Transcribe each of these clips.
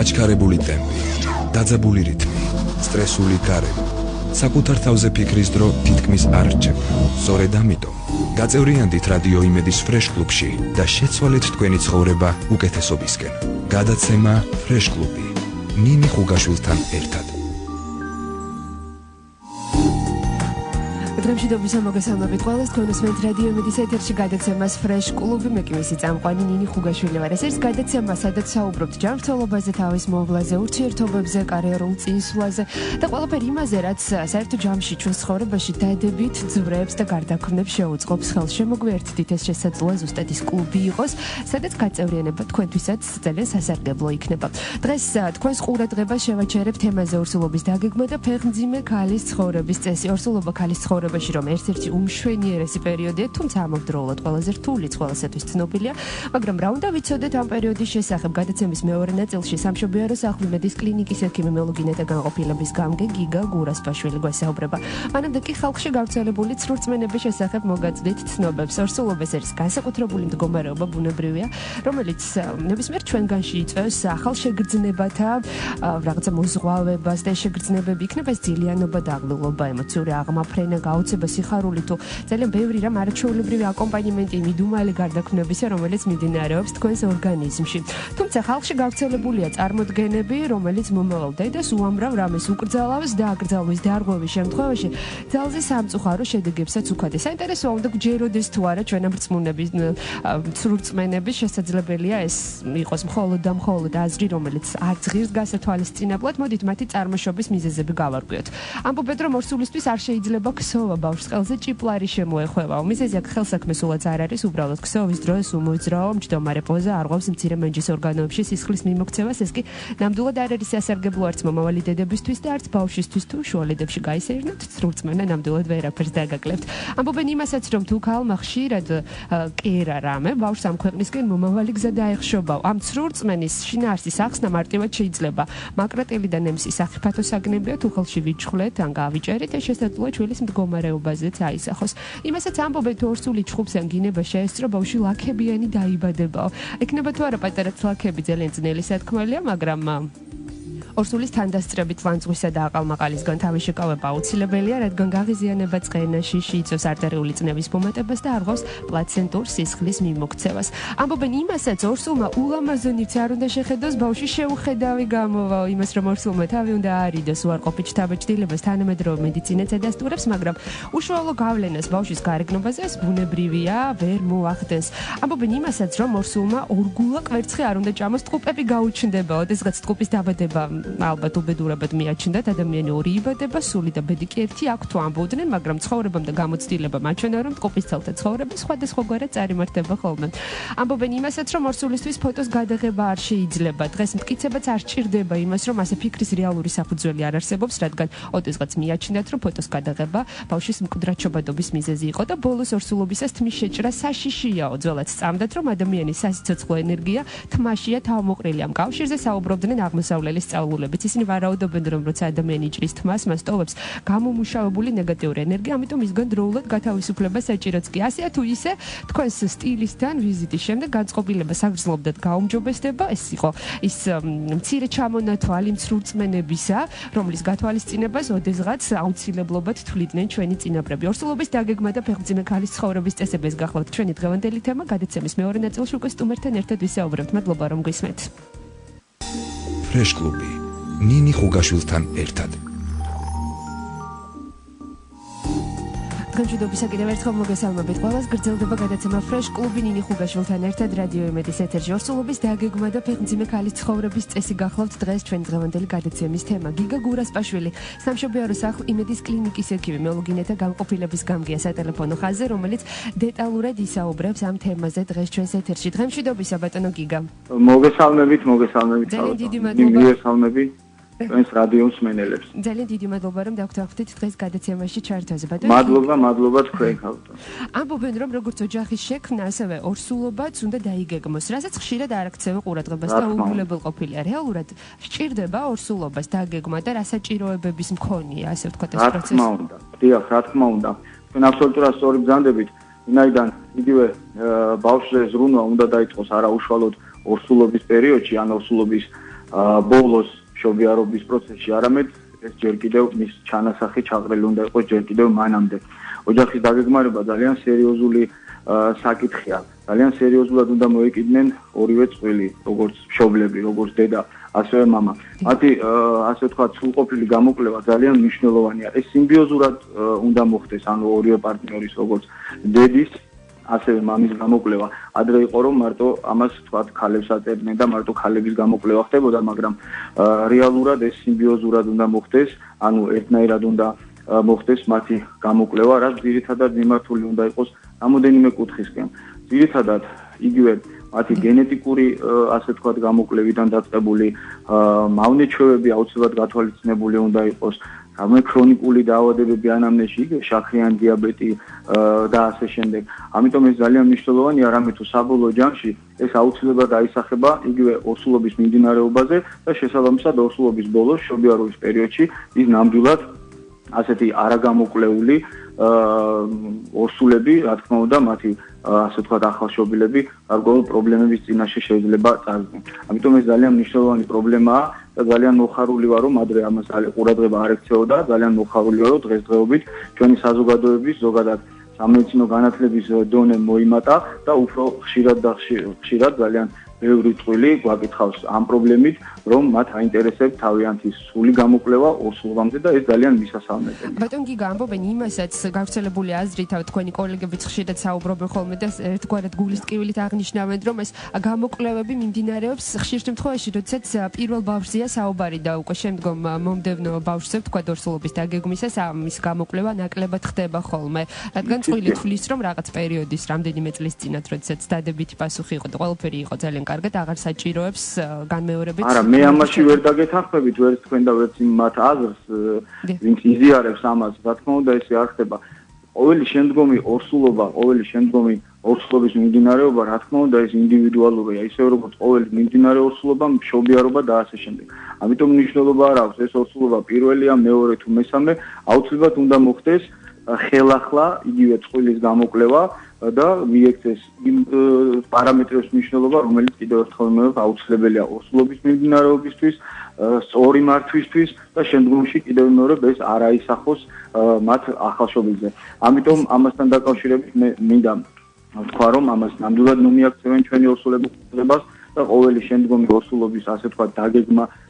აჩქარებული ტემპი, დაძაბული რითმი, სტრესული გარემო. საკუთარ თავზე ფიქრის დრო თითქმის არ რჩება. სწორედ ამიტომ გაწევრიანდით რადიო იმედის ფრეშ კლუბში და შეცვალეთ თქვენი ცხოვრება უკეთესობისკენ. გადაცემა ფრეშ კლუბი. ნინი ხუგაშვილთან ერთად. დრემშიდობის მოგესალმებით ყველას, თქვენ უსმენთ რადიო იმედის ეთერში გადაცემას ფრეშ კლუბი, მე კი მისი წამყვანი ნინი ხუგაშვილი ვარ. ეს არის გადაცემა, სადაც საუბრობთ ჯანმრთელობაზე, თავის მოვლაზე, ურთიერთობებზე, კარიერულ წინსვლაზე და ყველაფერ იმაზე, რაც საერთო ჯამში ჩვენს ცხოვრებაში დადებით, ძვრებს და გარდაქმნებს შეუწყობს. ხელშემოგვერთდით ეს შესაძლოა ზუსტად ის კლუბი იყოს, სადაც გაწევრიანება თქვენთვისაც ძალიან სასარგებლო იქნება. დღეს თქვენს ყურადღებას შევაჩერებ თემაზე ორსულობის დაგეგმა და ფეხმძიმე ქალის ცხოვრების წესი. ორსულობა ქალის ცხოვრებაში რომ ერთ-ერთი უმშვენიერესი პერიოდია, თუმცა ამავდროულად ყველაზე რთულიც, ყველასათვის ცნობილია, მაგრამ რა უნდა ვიცოდეთ ამ პერიოდის შესახებ? გადაცემის მეორე ნაწილში სამშობიარო სახლ-იმედის კლინიკის ექიმოლოგინეთა განყოფილების გამგე გიგა გურასპაშვილი გვესაუბრება. მანამდე კი ხალხში გავრცელებული ცრურწმენების შესახებ მოგაწვდით ცნობებს. ორსულობას არის განსაკუთრებული მდგომარეობა, ბუნებრივია, რომელიც ნებისმიერ ჩვენგანში იწვევს ახალ შეგრძნებათა რაღაცა მოზღვავებას და შეგრძნებები იქნება ეს ძილიანობა, დაღლილობა, ემოციური აღმაფრენა, გაოცება, სიხარული თუ ძალიან ბევრი რამ არაჩვეულებრივი აკომპანიმენტი მიდუმალი გარდაქმნებისა, რომელიც მიმდინარეობს თქვენს ორგანიზმში. თუმცა ხალხში გავრცელებულია წარმოდგენები, რომელიც მომავალ დედას უამრავ რამეს უკრძალავს და აკრძალვის დარღვევის შემთხვევაში ძალზე სამწუხარო შედეგებსაც უქადეს. საინტერესოა, უნდა გჯეროდეს თუ არა ჩვენ ამ რწმუნების ცრურწმენების შესაძლებელია ეს იყოს მხოლოდ და მხოლოდ აზრი, რომელიც არც ღირს გასათვალისწინებლად. მოდით მათი წარმოშობის მიზეზები გავარკვიოთ. ამბობენ, რომ ორსულისთვის არ შეიძლება ქსოვა ბავშვს ყელზე ჭიპლარი შემოეხვევაო. მიზეზი აქ ხელსაქმე სულაც არ არის, უბრალოდ ქსოვის დროს უმოძრაო, მჯდომარე პოზა არღვევს მცირე მენჯის ორგანოებში სისხლის მიმოქცევას. ეს კი ნამდვილად არ არის სასარგებლო არც მომავალი დედებისთვის და არც ბავშვისთვის თუ შუალედებში გაისერნოთ, ცრურწმენა ნამდვილად ვერაფერს დაგაკლებთ. ამბობენ იმასაც, რომ თუ ქალმა ხშირად კერა რამე, ბავშვს ამ ქვეყნისკენ მომავალი გზა დაეხშობაო. ამ ცრურწმენის შინაარსის ახსნა მარტივად შეიძლება. მაკრატელი და ნემსი საფრთხო საგნებია, თუ ხელში ვიჩხვლეთ ან გავიჭერით, ეს შესაძლოა ჩვეულის მდგომარეობაზეც აისახოს. იმასაც ამბობენ, თუ ორსული ჩხუბს ან გინება შეესწრო, ბავშვი ლაქებიანი დაიბადებაო. ექნება თუ არა პატარა ლაქები ძალიან ძნელი სათქმელია, მაგრამ ორსულის თანდასწრებით ლანძღვისა და აყალმაყალისგან თავის შეკავება აუცილებელია, რადგან გაღიზიანება წყენაში შეიცავს არტერიული წნევის მომატებას და არღვევს პლაცენტურ სისხლის მიმოქცევას. ამბობენ იმასაც, ორსულმა ულამაზო ნივთი არ უნდა შეხედოს, ბავშვი შეუხედავი გამოვაო. იმას, რომ ორსულმა თავი უნდა არიდოს უარყოფით შთაბეჭდილებას, თანამედროვე მედიცინაც ადასტურებს, მაგრამ უშუალო გავლენას ბავშვის გარეგნობაზე ეს ბუნებრივია, ვერ მოახდენს. ამბობენ იმასაც, რომ ორსულმა ორგულა კვერცხი არ უნდა ჭამოს, ტყუპები გაუჩნდებაო, ესღაც ტყუპის დაბადება ალბათ უბედურებად მიაჩნდათ, ადამიანი ორი იბადება, სული და ბედი კი ერთი აქვს თუ ამბობდნენ, მაგრამ ცხოვრებამ და გამოცდილებამ აჩვენა, რომ ტყუპის ცელთა ცხოვრება სხვადასხვაგვარად წარიმართება ხოლმე. ამბობენ იმასაც, რომ ორსულისთვის ფოტოს გადაღება არ შეიძლება. დღეს მტკიცებაც არ სჭირდება იმას, რომ ასე ფიქრის რეალური საფუძველი არ არსებობს, რადგან ოდესღაც მიაჩნდათ, რომ ფოტოს გადაღება ბავშვის მკვდრად შობადობის მიზეზი იყო და ბოლოს ორსულობისას თმის შეჭრა საშიშიაო. ძველად სწამდათ, რომ ადამიანის სასიცოცხლო ენერგია თმაშია თავმოყრილი. ამ კავშირზე საუბრობდნენ აღმოსავლელი სწავლულები. ისინი ვარაუდობენ, რომ როცა ადამიანი იჭრის თმას, მას ტოვებს გამომუშავებული ნეგატიური ენერგია, ამიტომ ისგან დროულად გათავისუფლება საჭიროც კი. ასეა თუ ისე, თქვენს სტილისთან ვიზიტის შემდეგ განწყობილება საგრძნობდად გაუმჯობესდება. ეს იყო ის მცირე ჩამონათვალი ცრურწმენებისა, რომლის გათვალისწინებას ოდესღაც აუცილებლობად თვლიდნენ ჩვენი წინაპრები. ორსულობის დაგეგმა და ფეხმძიმე ქალის ცხოვრების წესები ეს გახლავთ ჩვენი დღევანდელი თემა. გადაცემის მეორე ნაწილში უკვე სტუმერთან ერთად ვისაუბრებთ. მადლობა რომ გვისმენთ. ფრეშ კლუბი. ნინი ხუგაშვილთან ერთად. გამშვიდობისა კიდევ ერთხელ მოგესალმებით ყველას. გრძელდება გადაცემა ფრეშ კლუბი ნინი ხუგაშვილთან ერთად რადიო იმედის ეთერში. ორსულობის დაგეგმა და ფეხმძიმე ქალის ცხოვრების წესი გახლავთ დღეს ჩვენი დღევანდელი გადაცემის თემა. გიგა გურასპაშვილი, სამშობიარო სახლ იმედის კლინიკის ექიმოლოგინეთა განყოფილების გამგეა სატელეფონო ხაზზე, რომელიც დეტალურად ისაუბრებს ამ თემაზე დღეს ჩვენს ეთერში. დღემშვიდობისა ბატონო გიგა. მოგესალმებით. ძალიან დიდი მადლობა. მოგესალმებით. ჩვენს რადიო მსმენელებს. ძალიან დიდი მადლობა რომ დაგვთანხმდით დღეს გადაცემაში ჩართვაზე. ბატონო. მადლობა თქვენ ხალხო. ამბობენ რომ როგორც ოჯახის შექმნა, ასევე ორსულობაც უნდა დაიგეგმოს, რასაც ხშირად არ აქცევენ ყურადღებას და უგულებელ ყოფილია. რეალურად სჭირდება ორსულობას დაგეგმა და რა საჭიროებების მქონია, ასე ვთქვათ ეს პროცესი. რა თქმა უნდა. თქვენ აბსოლუტურად სწორი ბრძანდებით, ვინაიდან იგივე ბავშვზე ზრუნვა უნდა დაიწყოს არა უშუალოდ ორსულობის პერიოდში, ან ორსულობის ბოლოს მშობიარობის პროცესში, არამედ ეს ჯერ კიდევ მის ჩანასახი ჩაყრილი უნდა იყოს ჯერ კიდევ მანამდე. ოჯახის დაგეგმარება ძალიან სერიოზული საკითხია. ძალიან სერიოზულად უნდა მოეკიდნენ ორივე წყვილი, როგორც მშობლები, როგორც დედა, ასევე მამა. მათი ასე ვთქვათ, სრულყოფილი გამოკვლევა ძალიან მნიშვნელოვანია. ეს სიმბიოზურად უნდა მოხდეს, ანუ ორივე პარტნიორის, როგორც დედის, ასევე მამის გამოკვლევა. ადრე იყო რომ მარტო ამას ვთქვათ, ქალებს აწერდნენ და მარტო ქალების გამოკვლევა ხდებოდა, მაგრამ რეალურად ეს სიმბიოზურად უნდა მოხდეს, ანუ ერთნაირად უნდა მოხდეს მათი გამოკვლევა, რაც ძირითადად მიმართული უნდა იყოს რამოდენიმე კუთხისკენ. ძირითადად იგივე მათი გენეტიკური ასე ვთქვათ გამოკვლევიდან დაწყებული მავნე-ჩვევები აუცილებლად გათვალისწინებული უნდა იყოს, რამე ქრონიკული დაავადებები ანამნეზში, იგივე შაქრიანი დიაბეტი და ასე შემდეგ. ამიტომ ეს ძალიან მნიშვნელოვანია, რამე თუ საბოლოო ჯამში ეს აუცილებლად აისახება იგივე ორსულობის მიმდინარეობაზე და შესაბამისად ორსულობის ბოლოს მშობიარობის პერიოდში ის ნამდვილად ასეთი არაგამოკვლეული ორსულები, რა თქმა უნდა, მათი ასე ვთქვათ ახალშობილები გარკვეულ პრობლემების წინაშე შეიძლება წარდგნენ. ამიტომ ეს ძალიან მნიშვნელოვანი პრობლემაა და ძალიან მოხარული ვარ, რომ ადრე ამას ყურადღება არ ექცეოდა, ძალიან მოხარული ვარ, რომ დღესდღეობით ჩვენი საზოგადოების ზოგადად სამედიცინო განათლების დონე მოიმატა და უფრო ხშირად ძალიან ბევრი წყვილი გვაკითხავს ამ პრობლემით, რომ მათ აინტერესებს თავიანთი სრული გამოკვლევა ორსულობამდე და ეს ძალიან მისასალმეა. ბატონ გიგა, ამბობენ იმასაც გავრცელებული აზრით, თქვენი კოლეგებიც ხშირად საუბრობენ ხოლმე და ერთგვარად გულის ტკივილით აღნიშნავენ, რომ ეს გამოკვლევები მიმდინარეობს ხშირ შემთხვევაში, როდესაც პირველ ბავშვზეა საუბარი და უკვე შემდგომ მომდევნო ბავშვზე, თქვა ორსულობის დაგეგმისას ამის გამოკვლევა ნაკლებად ხდება ხოლმე. რადგან წყვილი თვლის, რომ რაღაც პერიოდის რამდენიმე წლის წინათ, როდესაც დადებითი პასუხი იყო და ყველაფერი იყო ძალიან კარგად, აღარ საჭიროებს განმეორებით. არა, მე ამაში ვერ დაგეთანხმებით, ვერც თქვენ და ვერც მათ აზრს, ვინც იზიარებს ამას, რა თქმა უნდა, ესე არ ხდება. ყოველი შემდგომი ორსულობა, ყოველი შემდგომი ორსულობის მიმდინარეობა, რა თქმა უნდა, ეს ინდივიდუალურია, ისე როგორც ყოველი მიმდინარე ორსულობა, მშობიარობა და ასე შემდეგ. ამიტომ მნიშვნელობა არ აქვს ეს ორსულობა პირველია, მეორე თუ მესამე, აუცილებლად უნდა მოხდეს ხელახლა იგივე წყვილის გამოკვლევა და მიექცეს იმ პარამეტრების მნიშვნელობა, რომელიც კიდევ ერთხელ მეუბნებ, აუცილებელია ორსულობის მიმდინარეობისთვის, სწორი მართვისთვის და შემდგომში კიდევ მეორე ეს არ აისახოს მათ ახალშობილზე. ამიტომ ამასთან დაკავშირებით მე მინდა ვთქვა, რომ ამას ნამდვილად მიაქცევენ ჩვენი ორსულების ყურადღებას და ყოველი შემდგომი ორსულობის ასე ვთქვათ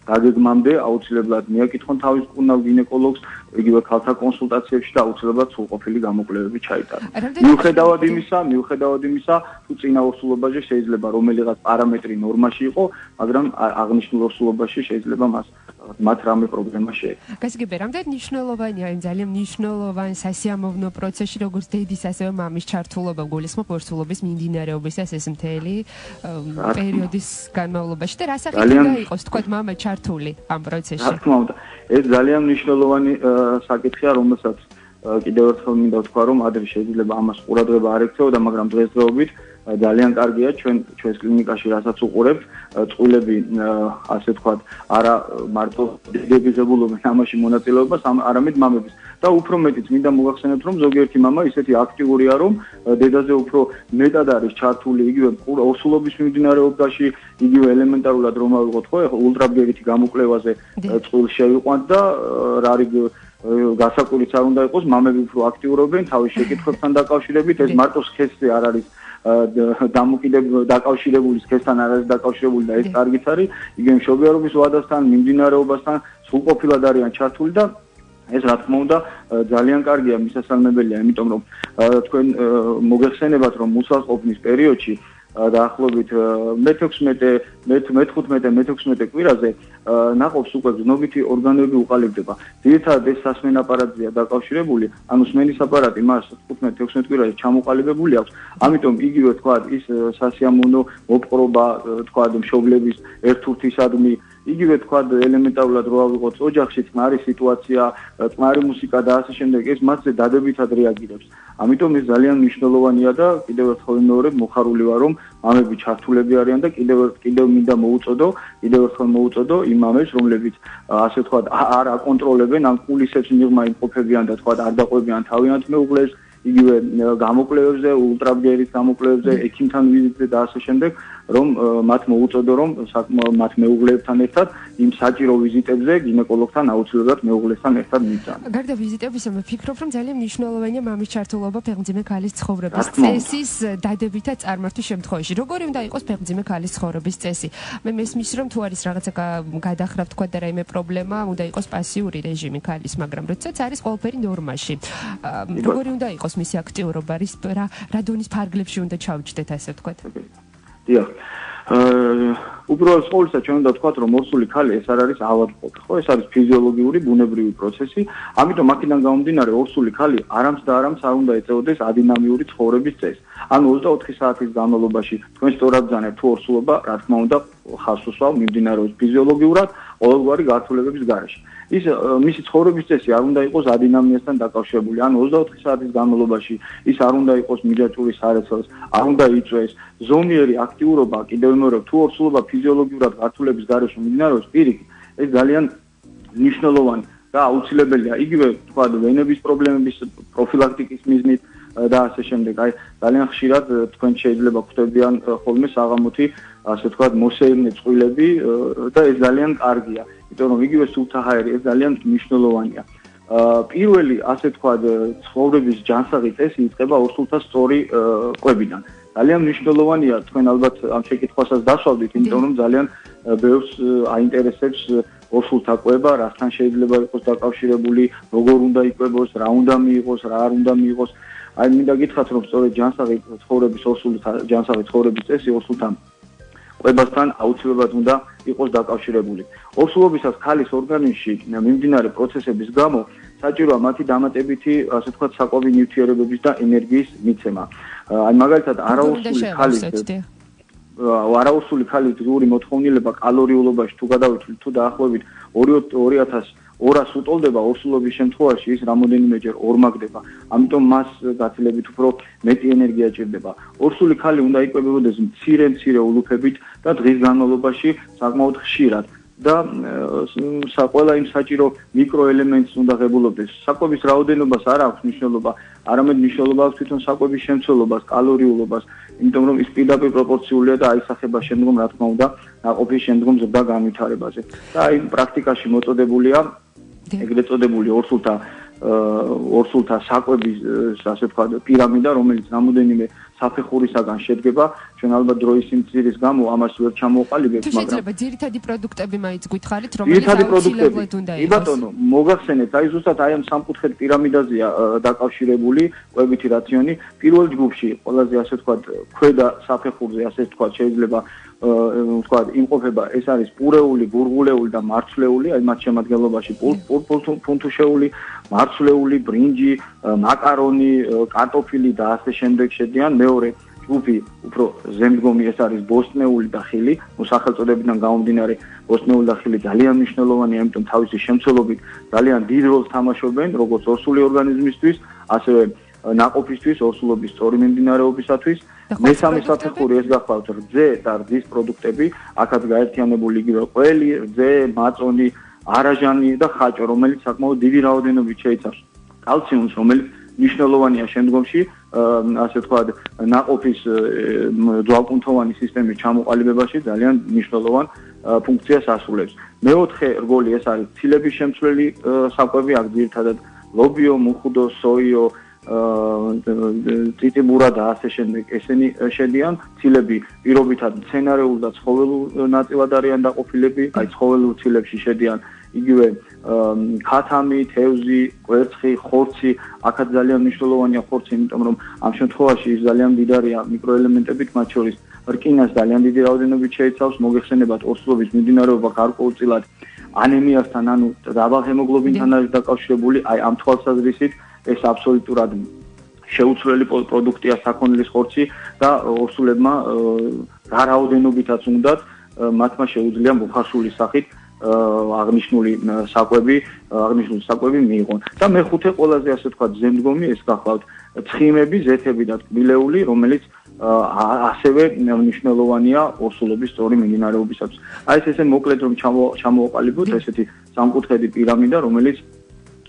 დაგეგმამდე აუცილებლად მიაკითხონ თავის მკურნალ გინეკოლოგს, იგივე ქალთა კონსულტაციებში და აუცილებლად სრულყოფილი გამოკვლევები ჩაიტარონ. მიუხედავად იმისა, თუ წინა ორსულობაში შეიძლება რომელიღაც პარამეტრი ნორმაში იყო, მაგრამ აღნიშნულ ორსულობაში შეიძლება მათ რამე პრობლემა შეექმნა. გასაგებია, რამდენად მნიშვნელოვანია იმ ძალიან მნიშვნელოვან სასიამოვნო პროცესში, როგორც დედის ასევე მამის ჩართულობა გულისხმობ ორსულობის მიმდინარეობისას ეს მთელი პერიოდის განმავლობაში და რა სახით უნდა იყოს თქვა მამა ჩართული ამ პროცესში? რა თქმა უნდა, ეს ძალიან მნიშვნელოვანი საკითხია, რომელსაც კიდევ ერთხელ მინდა ვთქვა, რომ ადრე შეიძლება ამას ყურადღება არ ექცეოდა, მაგრამ დღესდღეობით ძალიან კარგია ჩვენს კლინიკაში რასაც უყურებთ, წყვილები ასე ვთქვათ, არა მარტო დედები ღებულობენ ამაში მონაწილეობას, არამედ მამების. და უფრო მეტიც მინდა მოგახსენებთ, რომ ზოგიერთი მამა ისეთი აქტიურია, რომ დედაზე უფრო მეტად არის ჩართული იგივე ორსულობის მიმდინარეობაში, იგივე ელემენტარულად რომ ავიღოთ ხო, ულტრაბგერითი გამოკვლევაზე წყვილს შევიყვანთ და რა გასაკვირიც არ უნდა იყოს, მამები უფრო აქტიურობენ თავის შეკითხვებთან დაკავშირებით, ეს მარტო სქესზე არ არის დაკავშირებული, სქესთან არ არის დაკავშირებული და ეს კარგიც არის, იგივე მშობიარობის ვადასთან, მიმდინარეობასთან სრულყოფილად არიან ჩართული და ეს რა თქმა უნდა ძალიან კარგია, მისასალმებელია, იმიტომ რომ თქვენ მოგეხსენებათ, რომ უსახყოფნის პერიოდში დაახლოებით მე-15-მე-16 კვირაზე ნაყოფს უკვე გზნობითი ორგანოები უყალიბდება. ძირითადად ეს სასმენ აპარატზეა დაკავშირებული, ანუ სმენის აპარატი მას 15-16 კვირაში ჩამოყალიბებული აქვს. ამიტომ იგივე თქვა ის სასიამოვნო მოპყრობა თქვა მშობლების ერთურთისადმი იგივე თქვა ელემენტარულად რო ავიღოთ ოჯახში წყნარი სიტუაცია, წყნარი მუსიკა და ასე შემდეგ, ეს მათზე დადებითად რეაგირებს. ამიტომ ეს ძალიან მნიშვნელოვანია და კიდევ ერთხელ მეორე მოხარული ვარ, რომ მამები ჩართულები არიან და კიდევ მინდა მოუწოდო იმ მამებს, რომლებიც ასე თქვა არ აკონტროლებენ ან კულისებს მიღმა იმყოფებიან და თქვა არ დაყვებიან თავიანთ მეუღლეს, იგივე გამოკვლევებზე, ულტრაბგერის გამოკვლევებზე, ექიმთან ვიზიტზე და ასე შემდეგ, რომ მათ მოუწოდო რომ მათ მეუღლეებთან ერთად იმ საჭირო ვიზიტებზე გინეკოლოგთან აუცილებლად მეუღლესთან ერთად მიწან. გარდა ვიზიტებისა, მე ვფიქრობ, რომ ძალიან მნიშვნელოვანია მამის ჩართულობა ფეხმძიმე ქალის ცხოვრების წესის დადებითა წარმართვის შემთხვევაში. როგორი უნდა იყოს ფეხმძიმე ქალის ცხოვრების წესი? მე მესმის, რომ თუ არის რაღაცა გადახრა თქვა და რაიმე პრობლემა, უნდა იყოს პასიური რეჟიმი ქალის, მაგრამ როდესაც არის ყველაფერი ნორმაში. როგორი უნდა იყოს მისი აქტიურობა, რა დონის ფარგლებში უნდა ჩავჭდეთ, ასე ვთქვათ? დიახ. უბრალოდ ყოველსა ჩვენ უნდა ვთქვათ, რომ ორსული ქალი ეს არ არის ავადმყოფი, ხო? ეს არის ფიზიოლოგიური, ბუნებრივი პროცესი. ამიტომ აქედან გამომდინარე ორსული ქალი არამც და არამც არ უნდა ეწეოდეს ადინამიური ცხოვრების წესს. ანუ 24 საათის განმავლობაში თქვენ სწორად ბრძანებთ თუ ორსულობა, რა თქმა უნდა, ხაზს უსვავ მიმდინარეობს ფიზიოლოგიურად, ყოველგვარი გართულებების გარეშე. ის მისი ცხოვრების წესი არ უნდა იყოს ადინამიასთან დაკავშირებული. ანუ 24 საათის განმავლობაში ის არ უნდა იყოს მიჯაჭვური სარეცელს, არ უნდა იწვეს. ზომიერი აქტიურობა, კიდევ ვიმეორებ, თუ ორსულობა ფიზიოლოგიურად გართულების გარეშე მიმდინარეობს, პირიქით, ეს ძალიან მნიშვნელოვანი და აუცილებელია. იგივე თქვა ვენების პრობლემების პროფილაქტიკის მიზნით და ასე შემდეგ. აი ძალიან ხშირად თქვენ შეიძლება ხვდებიან ხოლმე საღამოთი, ასე თქვა, მოსეირნე წყვილები და ეს ძალიან კარგია. იმიტომ რომ იგივე სულთა ჰაერი ეს ძალიან მნიშვნელოვანია. პირველი, ასე თქვა, ცხოვრების ჯანსაღი წესი იწყება ორსულთა სწორი კვებიდან. ძალიან მნიშვნელოვანია, თქვენ ალბათ ამ შეკითხვასაც დასვავდით, იმიტომ რომ ძალიან ბევრს აინტერესებს ორსულთა კვება, რასთან შეიძლება იყოს დაკავშირებული, როგორ უნდა იკვებოს, რა უნდა მიიღოს, რა არ უნდა მიიღოს. აი მინდა გითხრათ, რომ სწორედ ჯანსაღი ცხოვრების ორსულთა ჯანსაღი ცხოვრების წესი ორსულთან კვებასთან აუცილებლად უნდა იყოს დაკავშირებული. ორსულობისას ქალის ორგანიზმში მიმდინარე პროცესების გამო საჭიროა მათი დამატებითი, ასე ვთქვათ, საკვები ნივთიერებების და ენერგიის მიცემა. აი მაგალითად არაორსული ქალის დღიური მოთხოვნილება კალორიულობაში თუ გადავეთვლით თუ დაახლოებით 2200 უტოლდება, ორსულობის შემთხვევაში ის რამოდენიმეჯერ ორმაგდება. ამიტომ მას გაცილებით უფრო მეტი ენერგია ჭირდება. ორსული ქალი უნდა იკვებებოდეს მცირე ულუფებით და დღის განმავლობაში საკმაოდ ხშირად. და ყველა იმ საჭირო მიკროელემენტს უნდა ღებულობდეს. საკვების რაოდენობას არ აქვს მნიშვნელობა, არამედ მნიშვნელობა აქვს თვითონ საკვების შემცველობას, კალორიულობას, იმიტომ რომ ის პირდაპირ პროპორციულია და აისახება შემდგომ, რა თქმა უნდა, ნაყოფის შემდგომ ზრდა განვითარებაზე. და აი პრაქტიკაში მოწოდებულია ეგრეთ წოდებული ორსულთა საკვების, ასე ვთქვათ, პირამიდა, რომელიც რამოდენიმე საფეხურისაგან შედგება. ჩვენ ალბათ დროის სიმცირის გამო ამას ვერ ჩამოვყალიბებთ, მაგრამ შეიძლება ძირითადი პროდუქტები მაინც გითხარით, რომელიც აუცილებლად უნდა იყოს. ბატონო, მოგახსენეთ, აი ზუსტად აი ამ სამკუთხედ პირამიდაზეა დაკავშირებული კვებითი რაციონი. პირველ ჯგუფში ყველაზე, ასე ვთქვათ, ქვედა საფეხურზე, ასე ვთქვათ, შეიძლება ვთქვათ, იმყოფება, ეს არის პურეული, გურგულეული და მარცვლეული, აი მათ შემადგენლობაში ფუნთუშეული, მარცვლეული, ბრინჯი, მაკარონი, კარტოფილი და ასე შემდეგ შედიან. მეორე ჯგუფი უფრო ზემდგომი, ეს არის ბოსტნეული და ხილი. სახელწოდებიდან გამომდინარე, ბოსტნეული და ხილი ძალიან მნიშვნელოვანია, იმიტომ თავისი შემცველობით ძალიან დიდ როლს თამაშობენ, როგორც ორსული ორგანიზმისთვის, ასევე ნაყოფისთვის, ორსულობის სწორი მიმდინარეობისათვის. მესამე საფეხური ეს გახლავთ რძე და რძის პროდუქტები, აქაც გაერთიანებული იგივე ყველი, რძე, მაწონი, არაჟანი და ხაჭო, რომელიც საკმაოდ დიდი რაოდენობით შეიცავს კალციუმს, რომელიც მნიშვნელოვანია შემდგომში, ასე ვთქვათ, ნაყოფის ძვალკუნთოვანი სისტემის ჩამოყალიბებაში ძალიან მნიშვნელოვან ფუნქციას ასრულებს. მეოთხე რგოლი ეს არის ცილების შემცვლელი საკვები, აქ ძირითადად ლობიო, მუხუდო, სოიო, წიწიბურა და ასე შემდეგ ესენი შედიან. ცილები პირობითად მცენარეულ და ცხოველურ ნაწილად არიან დაყოფილები, აი ცხოველურ ცილებში შედიან იგივე ქათამი, თევზი, კვერცხი, ხორცი, აქაც ძალიან მნიშვნელოვანია ხორცი, იმიტომ რომ ამ შემთხვევაში ის ძალიან მდიდარია მიკროელემენტებით, მათ შორის რკინას ძალიან დიდი რაოდენობით შეიცავს, მოგეხსენებათ ორსულობის მიმდინარეობა გარკვეულწილად ანემიასთან, ანუ დაბალ ჰემოგლობინთან არის დაკავშირებული, აი ამ თვალსაზრისით ეს აბსოლუტურად შეუცვლელი პროდუქტია საქონლის ხორცი და ორსულებმა რა რაოდენობითაც უნდათ მათმა შეუძლია მოხარშული სახით აღნიშნული საკვები მიიღონ. და მეხუთე ყველაზე, ასე ვთქვათ, ზემდგომი ეს გახლავთ ცხიმები, ზეთები და ტკბილეული, რომელიც ასევე მნიშვნელოვანია ორსულობის სწორი მიმდინარეობისათვის. აი ეს ესე მოკლედ რომ ჩამოვაყალიბოთ ესეთი სამკუთხედი პირამიდა, რომელიც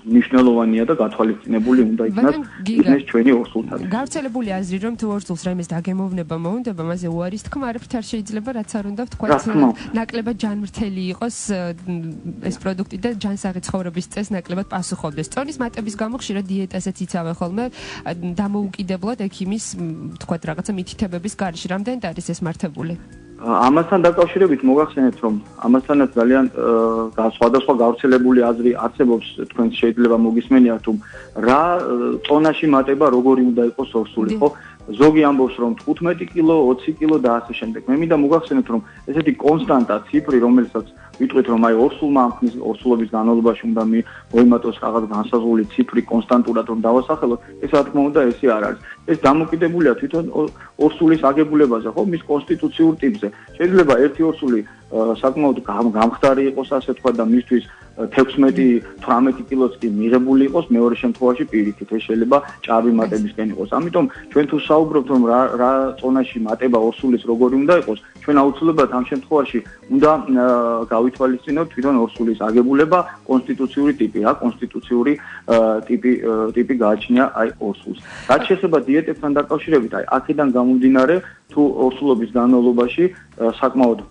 მნიშვნელოვანია და გათვალისწინებული უნდა იქნას ჩვენი ორსულთან. გავრცელებული აზრი რომ თუ ორსულს რაიმეს დაგემოვნება მოუნდება, მასე უარის თქმა არაფრით არ შეიძლება, რაც არ უნდა ვთქვათ, ნაკლებად ჯანმრთელი იყოს ეს პროდუქტი და ჯანსაღი ცხოვრების წესს ნაკლებად პასუხობდეს. წონის მატების გამო ხშირად დიეტასაც იცავენ ხოლმე დამოუკიდებლად ექიმის ვთქვათ რაღაცა მითითებების გარეშე. რამდენად არის ეს მართებული? ამასთან დაკავშირებით მოგახსენეთ რომ ამასთანაც ძალიან სხვადასხვა გავრცელებული აზრი არსებობს თქვენ შეიძლება მოგისმენიათ თუ რა წონაში მატება როგორი უნდა იყოს ორსული ხო ზოგი ამბობს რომ 15 კილო 20 კილო და ასე შემდეგ მე მინდა მოგახსენეთ რომ ესეთი კონსტანტა ციფრი რომელსაც ვიტყვით რომ აი ორსულმა ამხნის ორსულობის განმავლობაში უნდა მოიმატოს რაღაც განსაზღვრული ციფრი კონსტანტურად რომ დავასახელოთ ეს რა თქმა უნდა ესე არ არის ეს დამოკიდებულია თვითონ ორსულის აგებულებაზე ხო მის კონსტიტუციურ ტიპზე შეიძლება ერთი ორსული საკმაოდ გამხდარი იყოს ასე თქვა და მისთვის 16-18 კილოც კი მიღებული იყოს მეორე შემთხვევაში პირიქით ეს შეიძლება ჭარბი მატებისკენ იყოს ამიტომ ჩვენ თუ საუბრობთ რომ რა წონაში მატება ორსულის როგორი უნდა იყოს ჩვენ აუცილებლად ამ შემთხვევაში უნდა გავითვალისწინოთ თვითონ ორსულის აგებულება კონსტიტუციური ტიპი რა კონსტიტუციური ტიპი გააჩნია აი ორსულს რაც შეეხება დიეტებთან დაკავშირებით აი აქედან გამომდინარე თუ ორსულობის განმავლობაში საკმაოდ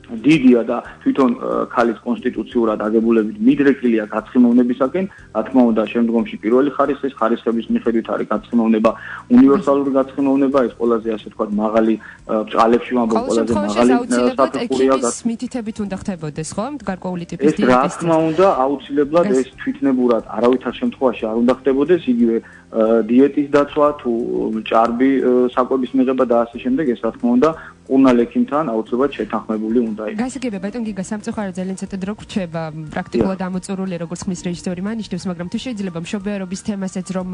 დიდია და თვითონ ქალის კონსტიტუციურად აგებულებით მიდრეკილია გაცხიმოვნებისაკენ, რა თქმა უნდა, შემდგომში პირველი ხარისხის ხარისხების მიხედვით არის გაცხიმოვნება, უნივერსალური გაცხიმოვნება, ეს ყველაზე ასე თქვა მაღალი ბრჭყალებში ვამბობ, ყველაზე მაღალი საფეხურია მითითებით უნდა ხდებოდეს, ხო? გარკვეული ტიპის დიეტის. ეს რა თქმა უნდა, აუცილებლად ეს თვითნებურად არავითარ შემთხვევაში არ უნდა ხდებოდეს, იგივე დიეტის დაცვა თუ ჭარბი საკვების მიღება და ასე შემდეგ, ეს რა თქმა უნდა უნალ ექიმთან აუცილებლად შეთანხმებული უნდა იყოს. გასაგებია ბატონ გიგა სამწუხაროდ ძალიან ცოტა დრო გრჩება პრაქტიკულად ამოწურული როგორც ხმის რეჟისორი მანიშნებს მაგრამ თუ შეიძლება მშობიარობის თემასაც რომ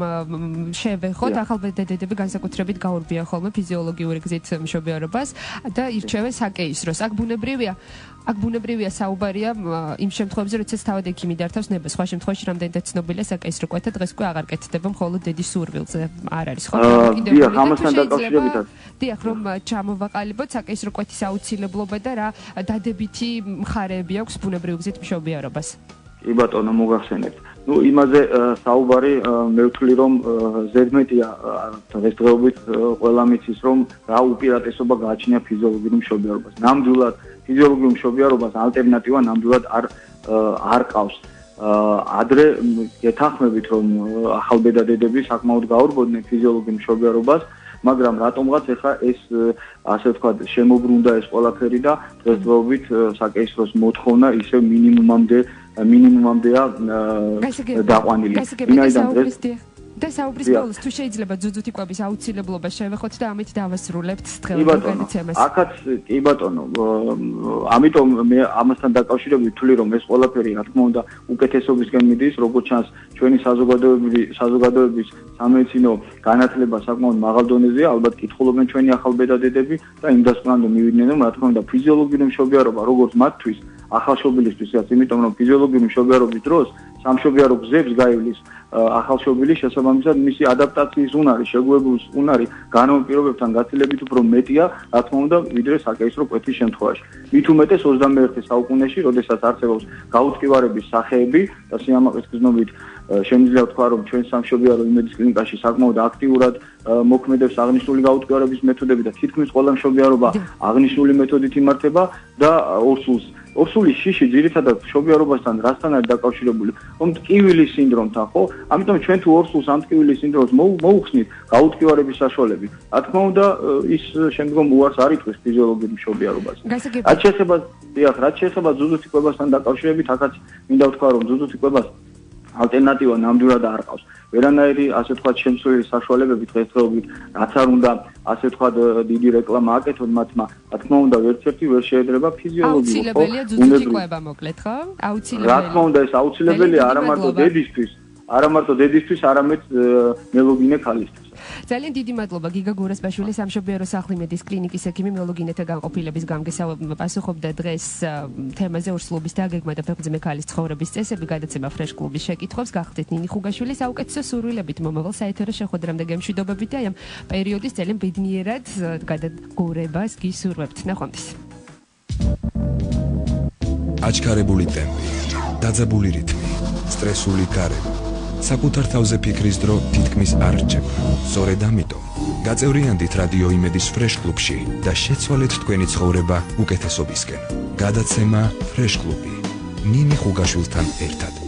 შევეხოთ ახალბედედები განსაკუთრებით გაურბიან ხოლმე ფიზიოლოგიური გზით მშობიარობას და ირჩევენ საკეისროს აქ ბუნებრივია საუბარია იმ შემთხვევებში როდესაც თავად ექიმი დართავს ნებას სხვა შემთხვევაში რამდენადაც ცნობილია საკეისრო კვეთა დღეს უკვე აღარ კეთდება მხოლოდ დედის სურვილზე არ არის ხო დიახ ამასთან დაკავშირებითაც დიახ რომ ჩამოვაყალიბოთ საკეისრო კვეთის აუცილებლობა და რა დადებითი მხარეები აქვს ბუნებრივ გზით მშობიარობას. კი ბატონო მოგახსენებთ. ნუ იმაზე საუბარი მე ვთვლი რომ ზედმეტია დღესდღეობით ყველა მიცის რომ რა უპირატესობა გააჩნია ფიზიოლოგიურ მშობიარობას. ნამდვილად ფიზიოლოგიურ მშობიარობას ალტერნატივა ნამდვილად არ ყავს. ადრე გეთანხმებით რომ ახალბედადედები საკმაოდ გაურბოდნენ ფიზიოლოგიურ მშობიარობას მაგრამ რატომღაც ახლა ეს ასე ვთქვათ შემოbrunდა ეს ყველაფერი და დღესდღეობით საკეისროს მოთხოვნა ისე მინიმუმამდეა დაყვანილი. ვინაიდან და საუბრის ბოლოს თუ შეიძლება ძუძუთი კვების აუცილებლობა შევეხოთ და ამით დავასრულებთ დღევანდელ განაცემას. აქაც კი ბატონო, ამიტომ მე ამასთან დაკავშირებით ვთვლი რომ ეს ყველაფერი რა თქმა უნდა უკეთესობისკენ მიდის, როგორც ჩანს ჩვენი საზოგადოების სამედიცინო განათლება საკმაოდ მაღალ დონეზეა, ალბათ კითხულობენ ჩვენი ახალბედადედები და იმ დასკვნამდე მივიდნენ რომ რა თქმა უნდა ფიზიოლოგიური მშობიარობა როგორც მათთვის ახალშობილისთვის, იმიტომ რომ ფიზიოლოგიური მშობიარობის დროს სამშობიარო გზებს გაივლის ახალშობილის შესაბამისად მისი ადაპტაციის უნარი, შეგუებულის უნარი განაპირობებთან გაცილებით უფრო მეტია, რა თქმა უნდა, ვიდრე საკეისრო კვეთის შემთხვევაში. მით უმეტეს 21 საუკუნეში, როდესაც არსებობს გაუტკივარების სახეები და სიამაყის გზნობით შემიძლია ვთქვა, რომ ჩვენ სამშობიარო იმედის კლინიკაში საკმაოდ აქტიურად მოქმედებს აღნიშნული გაუტკივარების მეთოდები და თითქმის ყველა მშობიარობა აღნიშნული მეთოდით იმართება და ორსულის შიში ძირითადად მშობიარობასთან რასთან არის დაკავშირებული? რომ ტკივილის სინდრომთან, ხო? ამიტომ ჩვენ თუ ორსულს ამ ტკივილის სინდრომს მოუხსნით გაუტკივარების საშუალებით, რა თქმა უნდა, ის შემდგომ უარს არ იტყვის ფიზიოლოგიურ მშობიარობას. რაც შეეხება ძუძუთი კვებასთან დაკავშირებით, აქაც მინდა ვთქვა, რომ ძუძუთი კვებას ალტერნატივა ნამდვილად არ ყავს. ვერანაირი ასე ვთქვათ შემცვლელი საშუალებები დღესდღეობით რაც არ უნდა ასე ვთქვათ დიდი რეკლამა აკეთონ მათმა, რა თქმა უნდა ვერცერთი ვერ შეედრება ფიზიოლოგიურ. აუცილებელია ძუძუთი კვება მოკლედ, ხო? აუცილებელია. რა თქმა უნდა ეს აუცილებელია არა მარტო დედისთვის, არამედ მელოგინე ქალისთვის. ძალიან დიდი მადლობა გიგა გურასბაშვილი სამშობიარო სახლი მედის კლინიკის ექიმი მელოგინეთა განყოფილების გამგესავებმა პასუხობდა დღეს თემაზე ორსულობის დაგეგმა და ფეხმძიმე ქალის ცხოვრების წესები გადაცემა ფრეშ კლუბის შეკითხვებს გახდეთ ნინი ხუგაშვილი საუკეთესო სურვილებით მომავალ საეთერო შეხვედრამდე გემშვიდობებით და ამ პერიოდის ძალიან ბედნიერად გადაგურებას გისურვებთ ნახვამდის აჩქარებული ტემპი, დაძაბული რიტმი, სტრესული გარემო საკუთარ თავზე ფიქრის დრო თითქმის არ რჩება. სწორედ ამიტომ გაწევრიანდით რადიო იმედის ფრეშ კლუბში და შეცვალეთ თქვენი ცხოვრება უკეთესობისკენ. გადაცემა ფრეშ კლუბი. ნინი ხუგაშვილთან ერთად.